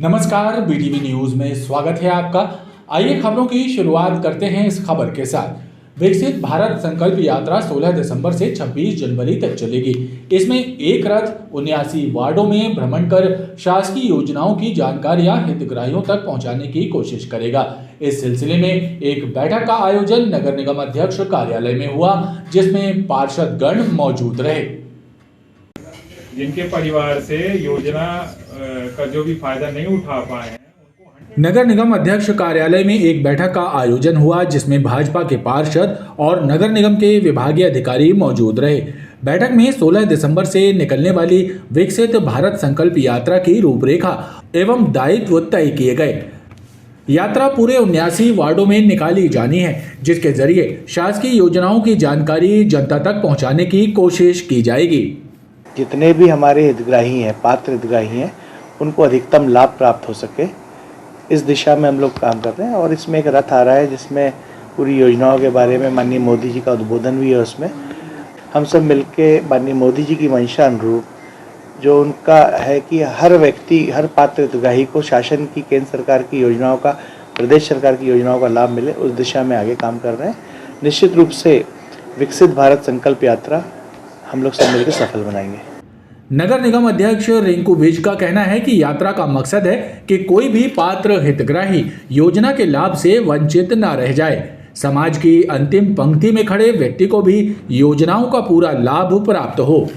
नमस्कार, BTV news में स्वागत है आपका। आइए खबरों की शुरुआत करते हैं इस खबर के साथ। विकसित भारत संकल्प यात्रा 16 दिसंबर से 26 जनवरी तक चलेगी। इसमें एक रथ 79 वार्डों में भ्रमण कर शासकीय योजनाओं की जानकारियां हितग्राहियों तक पहुंचाने की कोशिश करेगा। इस सिलसिले में एक बैठक का आयोजन नगर निगम अध्यक्ष कार्यालय में हुआ, जिसमें पार्षदगण मौजूद रहे। जिनके परिवार से योजना का जो भी फायदा नहीं उठा पाए हैं। नगर निगम अध्यक्ष कार्यालय में एक बैठक का आयोजन हुआ, जिसमें भाजपा के पार्षद और नगर निगम के विभागीय अधिकारी मौजूद रहे। बैठक में 16 दिसंबर से निकलने वाली विकसित भारत संकल्प यात्रा की रूपरेखा एवं दायित्व तय किए गए। यात्रा पूरे 79 वार्डों में निकाली जानी है, जिसके जरिए शासकीय योजनाओं की जानकारी जनता तक पहुँचाने की कोशिश की जाएगी। जितने भी हमारे हितग्राही हैं, पात्र हितग्राही हैं, उनको अधिकतम लाभ प्राप्त हो सके, इस दिशा में हम लोग काम कर रहे हैं। और इसमें एक रथ आ रहा है जिसमें पूरी योजनाओं के बारे में माननीय मोदी जी का उद्बोधन भी है। उसमें हम सब मिलके माननीय मोदी जी की मंशा अनुरूप जो उनका है कि हर व्यक्ति, हर पात्र हितग्राही को शासन की, केंद्र सरकार की योजनाओं का, प्रदेश सरकार की योजनाओं का लाभ मिले, उस दिशा में आगे काम कर रहे हैं। निश्चित रूप से विकसित भारत संकल्प यात्रा हम लोग सब मिलकर सफल बनाएंगे। नगर निगम अध्यक्ष रिंकू विज का कहना है कि यात्रा का मकसद है कि कोई भी पात्र हितग्राही योजना के लाभ से वंचित न रह जाए। समाज की अंतिम पंक्ति में खड़े व्यक्ति को भी योजनाओं का पूरा लाभ प्राप्त हो।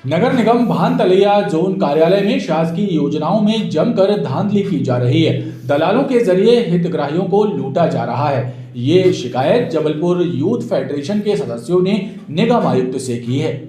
नगर निगम भानतलैया जोन कार्यालय में शासकीय योजनाओं में जमकर धांधली की जा रही है। दलालों के जरिए हितग्राहियों को लूटा जा रहा है। ये शिकायत जबलपुर यूथ फेडरेशन के सदस्यों ने निगम आयुक्त से की है।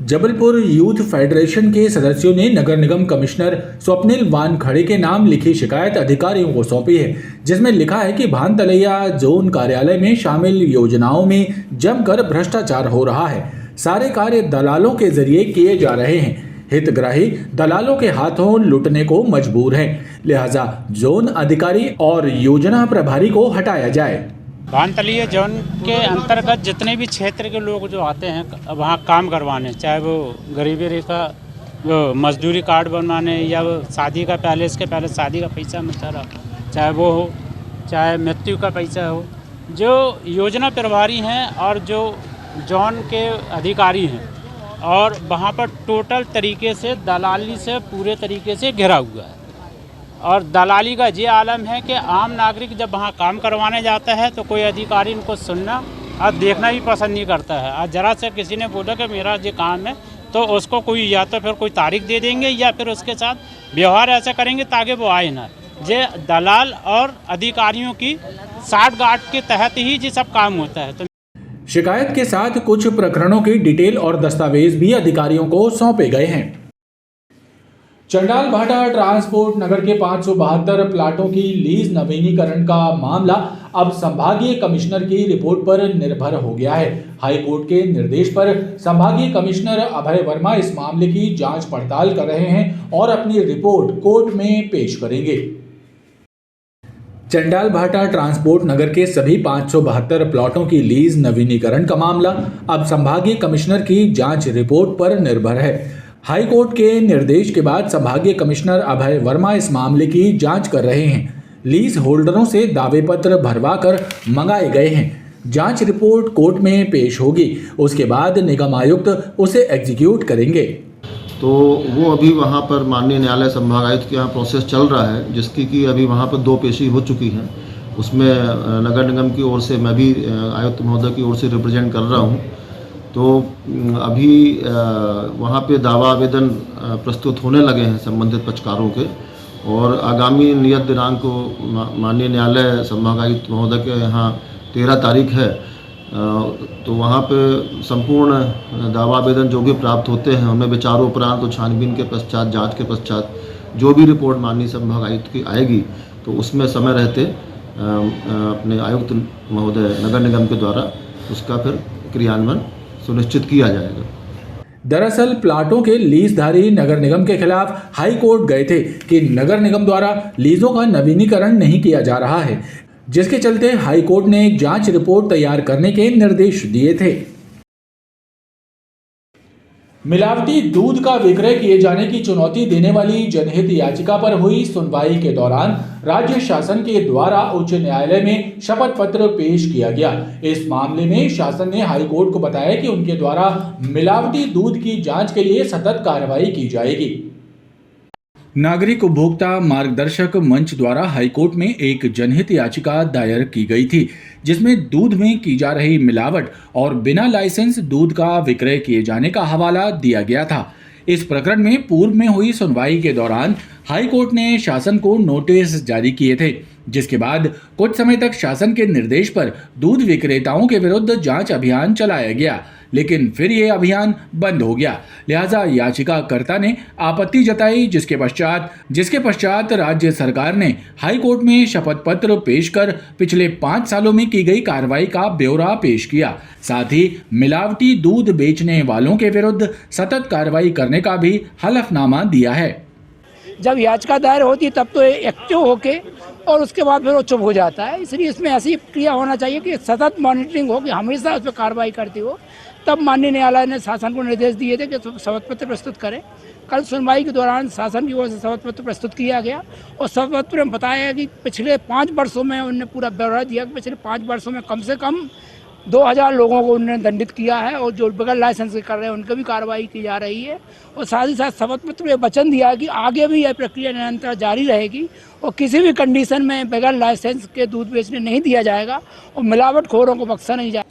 जबलपुर यूथ फेडरेशन के सदस्यों ने नगर निगम कमिश्नर स्वप्निल वानखड़े के नाम लिखी शिकायत अधिकारियों को सौंपी है, जिसमें लिखा है कि भानतलैया जोन कार्यालय में शामिल योजनाओं में जमकर भ्रष्टाचार हो रहा है। सारे कार्य दलालों के जरिए किए जा रहे हैं। हितग्राही दलालों के हाथों लुटने को मजबूर हैं, लिहाजा जोन अधिकारी और योजना प्रभारी को हटाया जाए। भानतलैया जोन के अंतर्गत जितने भी क्षेत्र के लोग जो आते हैं वहाँ काम करवाने, चाहे वो गरीबी रेखा, वो मजदूरी कार्ड बनवाने, या वो शादी का पहले, इसके पहले शादी का पैसा मिलता रहा, चाहे वो हो, चाहे मृत्यु का पैसा हो, जो योजना प्रभारी हैं और जो जोन के अधिकारी हैं, और वहाँ पर टोटल तरीके से दलाली से पूरे तरीके से घिरा हुआ है। और दलाली का ये आलम है कि आम नागरिक जब वहाँ काम करवाने जाता है तो कोई अधिकारी इनको सुनना और देखना भी पसंद नहीं करता है। और ज़रा से किसी ने बोला कि मेरा ये काम है, तो उसको कोई या तो फिर कोई तारीख दे देंगे या फिर उसके साथ व्यवहार ऐसा करेंगे ताकि वो आए ना। ये दलाल और अधिकारियों की साठगांठ के तहत ही ये सब काम होता है। तो शिकायत के साथ कुछ प्रकरणों की डिटेल और दस्तावेज भी अधिकारियों को सौंपे गए हैं। चंडाल भाटा ट्रांसपोर्ट नगर के 572 प्लाटों की लीज नवीनीकरण का मामला अब संभागीय कमिश्नर की रिपोर्ट पर निर्भर हो गया है। हाई कोर्ट के निर्देश पर संभागीय कमिश्नर अभय वर्मा इस मामले की जांच पड़ताल कर रहे हैं और अपनी रिपोर्ट कोर्ट में पेश करेंगे। चंडाल भाटा ट्रांसपोर्ट नगर के सभी 572 प्लॉटों की लीज नवीनीकरण का मामला अब संभागीय कमिश्नर की जांच रिपोर्ट पर निर्भर है। हाई कोर्ट के निर्देश के बाद संभागीय कमिश्नर अभय वर्मा इस मामले की जांच कर रहे हैं। लीज होल्डरों से दावे पत्र भरवा कर मंगाए गए हैं। जांच रिपोर्ट कोर्ट में पेश होगी, उसके बाद निगम आयुक्त उसे एग्जीक्यूट करेंगे। तो वो अभी वहाँ पर माननीय न्यायालय संभाग आयुक्त के यहाँ प्रोसेस चल रहा है, जिसकी कि अभी वहाँ पर 2 पेशी हो चुकी हैं। उसमें नगर निगम की ओर से मैं भी आयुक्त महोदय की ओर से रिप्रेजेंट कर रहा हूँ। तो अभी वहाँ पे दावा आवेदन प्रस्तुत होने लगे हैं संबंधित पक्षकारों के, और आगामी नियत दिनांक को माननीय न्यायालय संभाग आयुक्त महोदय के यहाँ 13 तारीख है। तो वहाँ पे संपूर्ण दावा आवेदन जो भी प्राप्त होते हैं उनमें विचारोपरांत और छानबीन के पश्चात, जांच के पश्चात जो भी रिपोर्ट माननीय संभाग आयुक्त की आएगी, तो उसमें समय रहते अपने आयुक्त महोदय नगर निगम के द्वारा उसका फिर क्रियान्वयन सुनिश्चित किया जाएगा। दरअसल प्लाटों के लीजधारी नगर निगम के खिलाफ हाई कोर्ट गए थे कि नगर निगम द्वारा लीजों का नवीनीकरण नहीं किया जा रहा है, जिसके चलते हाई कोर्ट ने जांच रिपोर्ट तैयार करने के निर्देश दिए थे। मिलावटी दूध का विक्रय किए जाने की चुनौती देने वाली जनहित याचिका पर हुई सुनवाई के दौरान राज्य शासन के द्वारा उच्च न्यायालय में शपथ पत्र पेश किया गया। इस मामले में शासन ने हाई कोर्ट को बताया कि उनके द्वारा मिलावटी दूध की जांच के लिए सतत कार्रवाई की जाएगी। नागरिक उपभोक्ता मार्गदर्शक मंच द्वारा हाईकोर्ट में एक जनहित याचिका दायर की गई थी, जिसमें दूध में की जा रही मिलावट और बिना लाइसेंस दूध का विक्रय किए जाने का हवाला दिया गया था। इस प्रकरण में पूर्व में हुई सुनवाई के दौरान हाईकोर्ट ने शासन को नोटिस जारी किए थे, जिसके बाद कुछ समय तक शासन के निर्देश पर दूध विक्रेताओं के विरुद्ध जांच अभियान चलाया गया, लेकिन फिर ये अभियान बंद हो गया। लिहाजा याचिकाकर्ता ने आपत्ति जताई, जिसके पश्चात राज्य सरकार ने हाई कोर्ट में शपथ पत्र पेश कर पिछले 5 सालों में की गई कार्रवाई का ब्यौरा पेश किया। साथ ही मिलावटी दूध बेचने वालों के विरुद्ध सतत कार्रवाई करने का भी हलफनामा दिया है। जब याचिका दायर होती है तब तो एक्टिव होके और उसके बाद फिर वो चुप हो जाता है। इसलिए इसमें ऐसी क्रिया होना चाहिए कि सतत मॉनिटरिंग हो, कि हमेशा उस पर कार्रवाई करती हो। तब माननीय न्यायालय ने शासन को निर्देश दिए थे कि शपथ पत्र प्रस्तुत करें। कल सुनवाई के दौरान शासन की ओर से शपथ पत्र प्रस्तुत किया गया और शपथ पत्र में बताया कि पिछले 5 वर्षों में उन्होंने पूरा ब्यौरा दिया कि पिछले 5 वर्षों में कम से कम 2000 लोगों को उन्होंने दंडित किया है और जो बगैर लाइसेंस के कर रहे हैं उनकी भी कार्रवाई की जा रही है। और साथ ही साथ शपथ पत्र में वचन दिया कि आगे भी यह प्रक्रिया निरंतर जारी रहेगी और किसी भी कंडीशन में बगैर लाइसेंस के दूध बेचने नहीं दिया जाएगा और मिलावटखोरों को बख्शा नहीं जाएगा।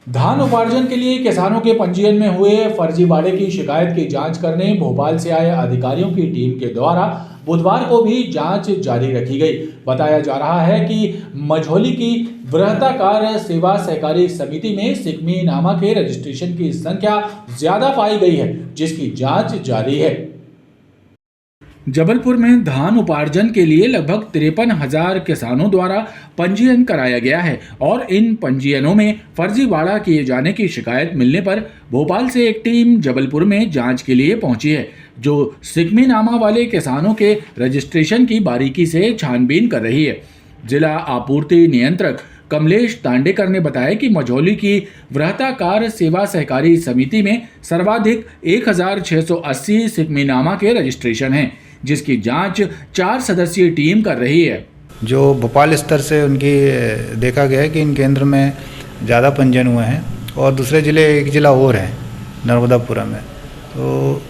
धान उपार्जन के लिए किसानों के पंजीयन में हुए फर्जीवाड़े की शिकायत की जांच करने भोपाल से आए अधिकारियों की टीम के द्वारा बुधवार को भी जांच जारी रखी गई। बताया जा रहा है कि मझौली की वृहताकार सेवा सहकारी समिति में सिकमी नामा के रजिस्ट्रेशन की संख्या ज्यादा पाई गई है, जिसकी जांच जारी है। जबलपुर में धान उपार्जन के लिए लगभग 53,000 किसानों द्वारा पंजीयन कराया गया है और इन पंजीयनों में फर्जीवाड़ा किए जाने की शिकायत मिलने पर भोपाल से एक टीम जबलपुर में जांच के लिए पहुंची है, जो सिकमी नामा वाले किसानों के रजिस्ट्रेशन की बारीकी से छानबीन कर रही है। जिला आपूर्ति नियंत्रक कमलेश तांडेकर ने बताया कि मझौली की वृहताकार सेवा सहकारी समिति में सर्वाधिक 1680 सिकमी नामा के रजिस्ट्रेशन हैं, जिसकी जांच 4 सदस्यीय टीम कर रही है। जो भोपाल स्तर से उनकी देखा गया है कि इन केंद्र में ज़्यादा पंजीयन हुए हैं और दूसरे ज़िले एक ज़िला और है नर्मदापुरम में, तो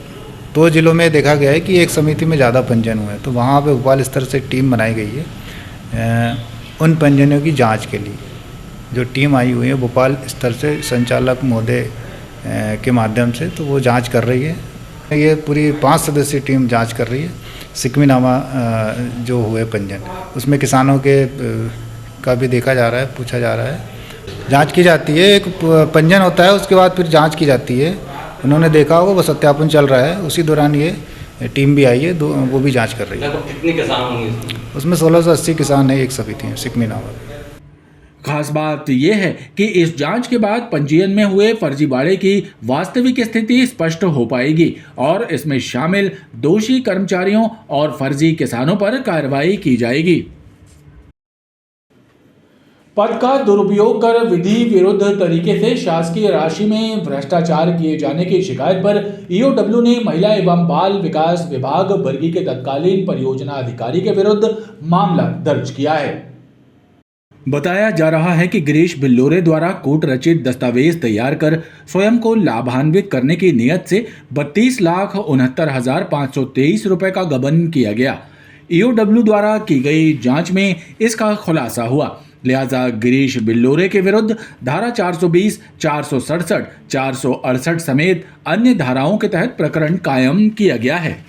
2 ज़िलों में देखा गया है कि एक समिति में ज़्यादा पंजीयन हुए हैं, तो वहाँ पे भोपाल स्तर से टीम बनाई गई है उन पंजीयनों की जांच के लिए। जो टीम आई हुई है भोपाल स्तर से संचालक महोदय के माध्यम से, तो वो जाँच कर रही है। ये पूरी 5 सदस्यीय टीम जांच कर रही है। सिकमी नामा जो हुए पंजीयन, उसमें किसानों के का भी देखा जा रहा है, पूछा जा रहा है, जांच की जाती है। एक पंजीयन होता है, उसके बाद फिर जांच की जाती है। उन्होंने देखा होगा, वो सत्यापन चल रहा है, उसी दौरान ये टीम भी आई है, वो भी जाँच कर रही है। कितने किसान होंगे? उसमें 1680 किसान है एक समिति है सिकमी नामा। खास बात यह है कि इस जांच के बाद पंजीयन में हुए फर्जीवाड़े की वास्तविक स्थिति स्पष्ट हो पाएगी और इसमें शामिल दोषी कर्मचारियों और फर्जी किसानों पर कार्रवाई की जाएगी। पद का दुरुपयोग कर विधि विरुद्ध तरीके से शासकीय राशि में भ्रष्टाचार किए जाने की शिकायत पर ईओडब्ल्यू ने महिला एवं बाल विकास विभाग बरगी के तत्कालीन परियोजना अधिकारी के विरुद्ध मामला दर्ज किया है। बताया जा रहा है कि गिरीश बिल्लोरे द्वारा कूट रचित दस्तावेज तैयार कर स्वयं को लाभान्वित करने की नियत से 32,69,523 रुपए का गबन किया गया। ईओडब्ल्यू द्वारा की गई जांच में इसका खुलासा हुआ। लिहाजा गिरीश बिल्लोरे के विरुद्ध धारा 420, 467, 468 समेत अन्य धाराओं के तहत प्रकरण कायम किया गया है।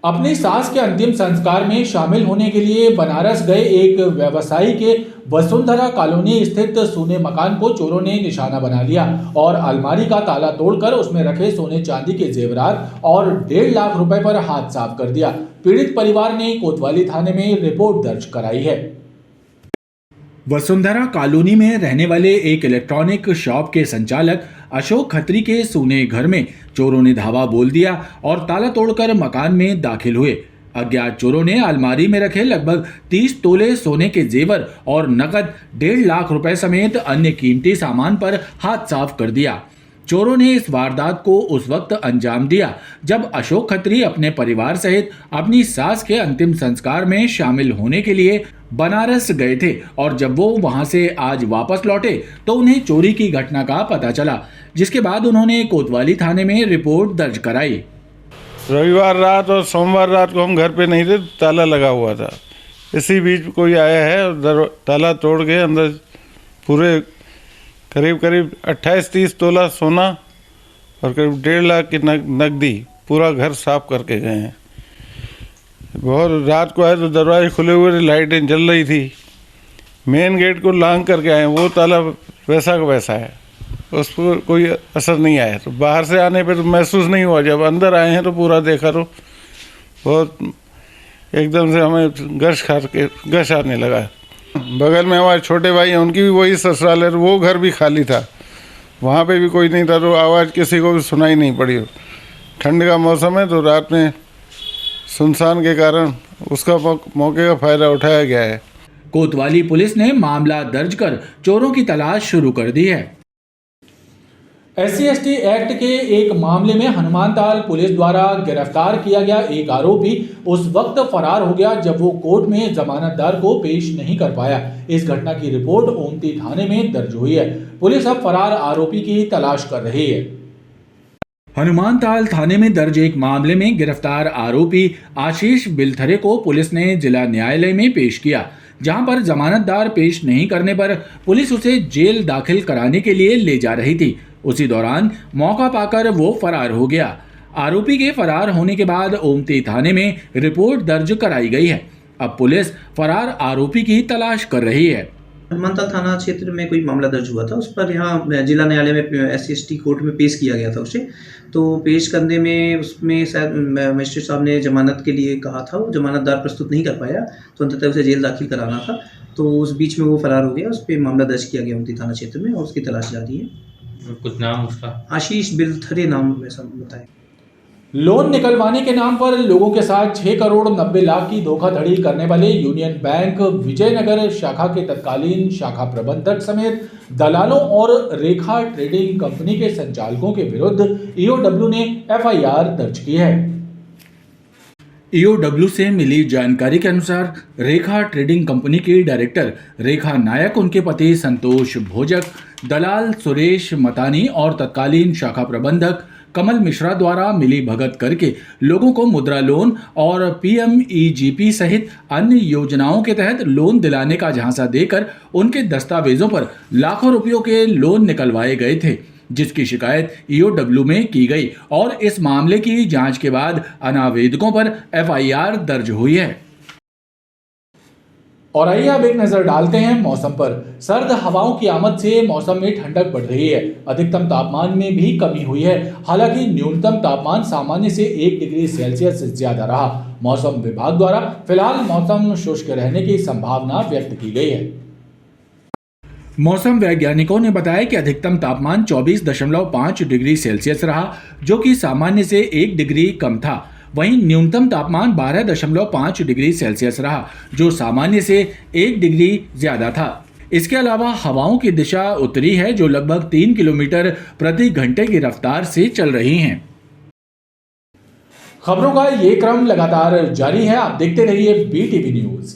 अपनी सास के अंतिम संस्कार में शामिल होने के लिए बनारस गए एक व्यवसायी के वसुंधरा कॉलोनी स्थित सोने मकान को चोरों ने निशाना बना लिया और अलमारी का ताला तोड़कर उसमें रखे सोने चांदी के जेवरात और 1.5 लाख रुपए पर हाथ साफ कर दिया। पीड़ित परिवार ने कोतवाली थाने में रिपोर्ट दर्ज कराई है। वसुंधरा कॉलोनी में रहने वाले एक इलेक्ट्रॉनिक शॉप के संचालक अशोक खत्री के सोने घर में चोरों ने धावा बोल दिया और ताला तोड़कर मकान में दाखिल हुए। अज्ञात चोरों ने अलमारी में रखे लगभग 30 तोले सोने के जेवर और नकद 1.5 लाख रुपए समेत अन्य कीमती सामान पर हाथ साफ कर दिया। चोरों ने इस वारदात को उस वक्त अंजाम दिया जब अशोक खत्री अपने परिवार सहित अपनी सास के अंतिम संस्कार में शामिल होने के लिए बनारस गए थे और जब वो वहां से आज वापस लौटे तो उन्हें चोरी की घटना का पता चला, जिसके बाद उन्होंने कोतवाली थाने में रिपोर्ट दर्ज कराई। रविवार रात और सोमवार रात को हम घर पे नहीं थे, ताला लगा हुआ था। इसी बीच कोई आया है और ताला तोड़ के अंदर पूरे करीब 28-30 तोला सोना और करीब 1.5 लाख की नकदी पूरा घर साफ करके गए हैं। बहुत रात को आए तो दरवाजे खुले हुए थे, लाइटें जल रही थी। मेन गेट को लांग करके आए, वो ताला वैसा का वैसा है, उस पर कोई असर नहीं आया। तो बाहर से आने पे तो महसूस नहीं हुआ, जब अंदर आए हैं तो पूरा देखा तो बहुत एकदम से हमें गश आने लगा। बगल में हमारे छोटे भाई हैं, उनकी भी वही ससुराल है, वो घर भी खाली था, वहाँ पे भी कोई नहीं था, तो आवाज़ किसी को भी सुनाई नहीं पड़ी। ठंड का मौसम है तो रात में सुनसान के कारण उसका मौके का फायदा उठाया गया है। कोतवाली पुलिस ने मामला दर्ज कर चोरों की तलाश शुरू कर दी है। SC/ST एक्ट के एक मामले में हनुमानताल पुलिस द्वारा गिरफ्तार किया गया एक आरोपी उस वक्त फरार हो गया जब वो कोर्ट में जमानतदार को पेश नहीं कर पाया। इस घटना की रिपोर्ट ओमती थाने में दर्ज हुई है। पुलिस अब फरार आरोपी की तलाश कर रही है। हनुमानताल थाने में दर्ज एक मामले में गिरफ्तार आरोपी आशीष बिलथरे को पुलिस ने जिला न्यायालय में पेश किया, जहां पर जमानतदार पेश नहीं करने पर पुलिस उसे जेल दाखिल कराने के लिए ले जा रही थी। उसी दौरान मौका पाकर वो फरार हो गया। आरोपी के फरार होने के बाद ओमती थाने में रिपोर्ट दर्ज कराई गई है। अब पुलिस फरार आरोपी की तलाश कर रही है। हनुमानताल थाना क्षेत्र में कोई मामला दर्ज हुआ था, उस पर यहाँ जिला न्यायालय में SC/ST कोर्ट में पेश किया गया था उसे। तो पेश करने में उसमें शायद मजिस्ट्रेट साहब ने जमानत के लिए कहा था, वो जमानतदार प्रस्तुत नहीं कर पाया, तो अंततः उसे जेल दाखिल कराना था। तो उस बीच में वो फरार हो गया, उस पर मामला दर्ज किया गया ओमती थाना क्षेत्र में और उसकी तलाश जारी है। कुछ नाम उसका? आशीष बिलथरे नाम वैसा बताया। लोन निकलवाने के नाम पर लोगों के साथ 6 करोड़ 90 लाख की धोखाधड़ी करने वाले यूनियन बैंक विजयनगर शाखा के तत्कालीन शाखा प्रबंधक समेत दलालों और रेखा ट्रेडिंग कंपनी के संचालकों के विरुद्ध EOW ने FIR दर्ज की है। EOW से मिली जानकारी के अनुसार रेखा ट्रेडिंग कंपनी की डायरेक्टर रेखा नायक, उनके पति संतोष भोजक, दलाल सुरेश मतानी और तत्कालीन शाखा प्रबंधक कमल मिश्रा द्वारा मिली भगत करके लोगों को मुद्रा लोन और PMEGP सहित अन्य योजनाओं के तहत लोन दिलाने का झांसा देकर उनके दस्तावेजों पर लाखों रुपयों के लोन निकलवाए गए थे, जिसकी शिकायत EOW में की गई और इस मामले की जांच के बाद अनावेदकों पर FIR दर्ज हुई है। और आइए अब एक नजर डालते हैं मौसम पर। सर्द हवाओं की आमद से मौसम में ठंडक बढ़ रही है। अधिकतम तापमान में भी कमी हुई है। हालांकि न्यूनतम तापमान सामान्य से 1 डिग्री सेल्सियस ज्यादा रहा। मौसम विभाग द्वारा फिलहाल मौसम शुष्क रहने की संभावना व्यक्त की गई है। मौसम वैज्ञानिकों ने बताया कि अधिकतम तापमान 24.5 डिग्री सेल्सियस रहा, जो कि सामान्य से 1 डिग्री कम था। वहीं न्यूनतम तापमान 12.5 डिग्री सेल्सियस रहा, जो सामान्य से 1 डिग्री ज्यादा था। इसके अलावा हवाओं की दिशा उत्तरी है, जो लगभग 3 किलोमीटर प्रति घंटे की रफ्तार से चल रही हैं। खबरों का ये क्रम लगातार जारी है। आप देखते रहिए BTV न्यूज।